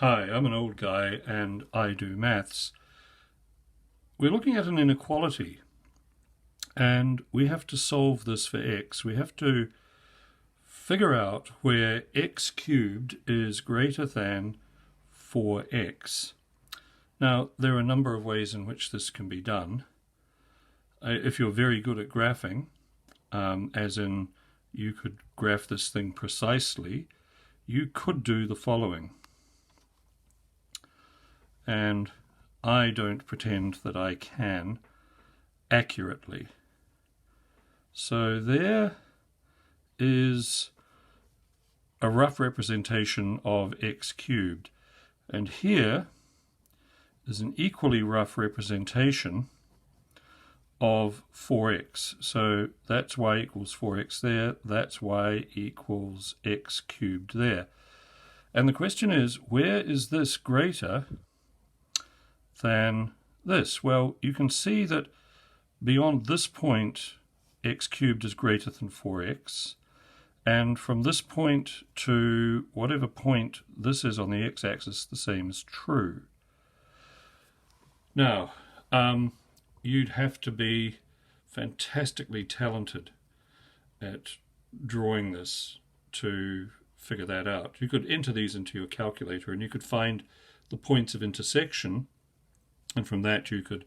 Hi, I'm an old guy and I do maths. We're looking at an inequality and we have to solve this for x. We have to figure out where x cubed is greater than 4x. Now, there are a number of ways in which this can be done. If you're very good at graphing, as in you could graph this thing precisely, you could do the following. And I don't pretend that I can accurately. So there is a rough representation of x cubed, and here is an equally rough representation of 4x. So that's y equals 4x there, that's y equals x cubed there. And the question is, where is this greater than this? Well, you can see that beyond this point, x cubed is greater than 4x. And from this point to whatever point this is on the x-axis, the same is true. Now, you'd have to be fantastically talented at drawing this to figure that out. You could enter these into your calculator and you could find the points of intersection, and from that you could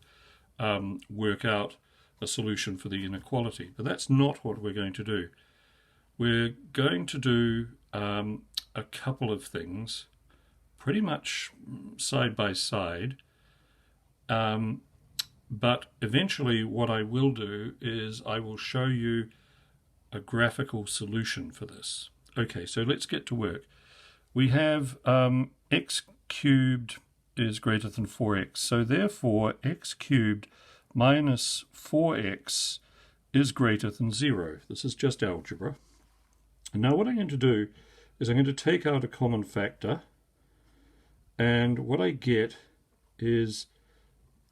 work out a solution for the inequality. But that's not what we're going to do. We're going to do a couple of things pretty much side by side, but eventually what I will do is I will show you a graphical solution for this. Okay, so let's get to work. We have x cubed is greater than 4x, so therefore x cubed minus 4x is greater than 0. This is just algebra. And now what I'm going to do is I'm going to take out a common factor, and what I get is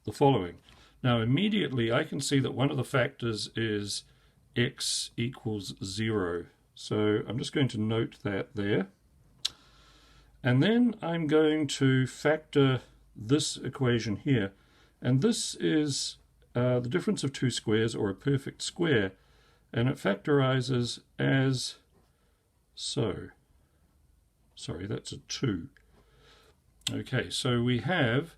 the following. Now immediately I can see that one of the factors is x equals 0. So I'm just going to note that there. And then I'm going to factor this equation here. And this is the difference of two squares, or a perfect square. And it factorizes as so. Sorry, that's a 2. Okay, so we have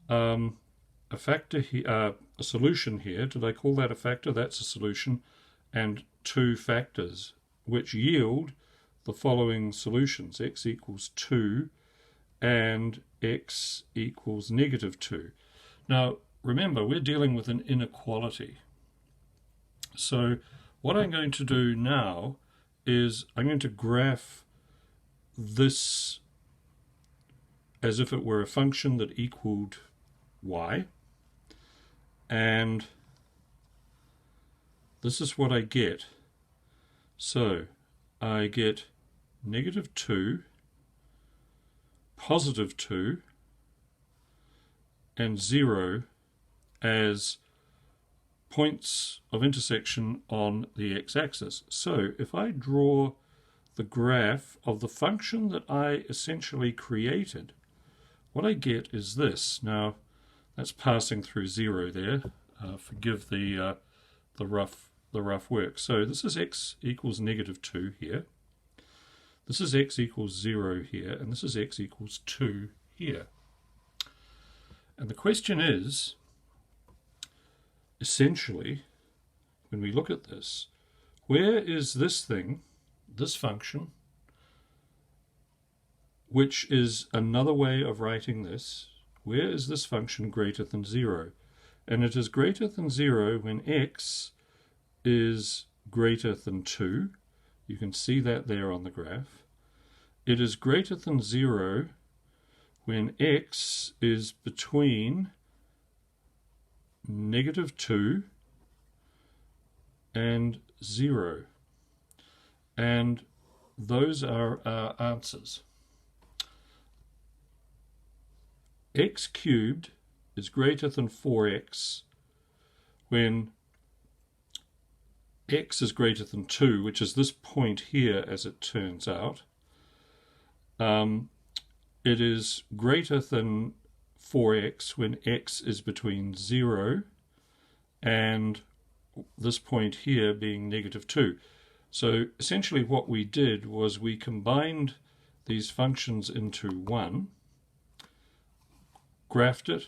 a factor here, a solution here. Did I call that a factor? That's a solution. And two factors, which yield the following solutions: x equals 2 and x equals negative 2. Now, remember, we're dealing with an inequality. So what I'm going to do now is I'm going to graph this as if it were a function that equaled y, and this is what I get. So I get negative 2, positive 2, and 0 as points of intersection on the x-axis. So if I draw the graph of the function that I essentially created, what I get is this. Now, that's passing through 0 there. Forgive the rough work. So this is x equals negative 2 here. This is x equals 0 here, and this is x equals 2 here. And the question is, essentially, when we look at this, where is this thing, this function, which is another way of writing this, where is this function greater than 0? And it is greater than 0 when x is greater than 2. You can see that there on the graph. It is greater than 0 when x is between negative 2 and 0. And those are our answers. X cubed is greater than 4x when x is greater than 2, which is this point here as it turns out. it is greater than 4x when x is between 0 and this point here being negative 2. So essentially what we did was we combined these functions into one, graphed it,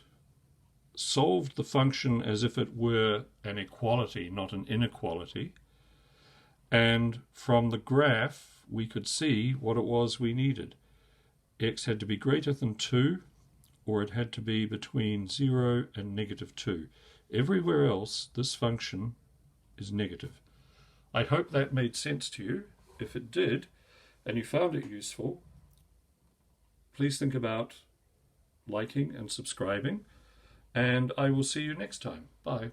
solved the function as if it were an equality, not an inequality, and from the graph we could see what it was we needed. X had to be greater than 2, or it had to be between 0 and negative 2. Everywhere else, this function is negative. I hope that made sense to you. If it did, and you found it useful, please think about liking and subscribing, and I will see you next time. Bye.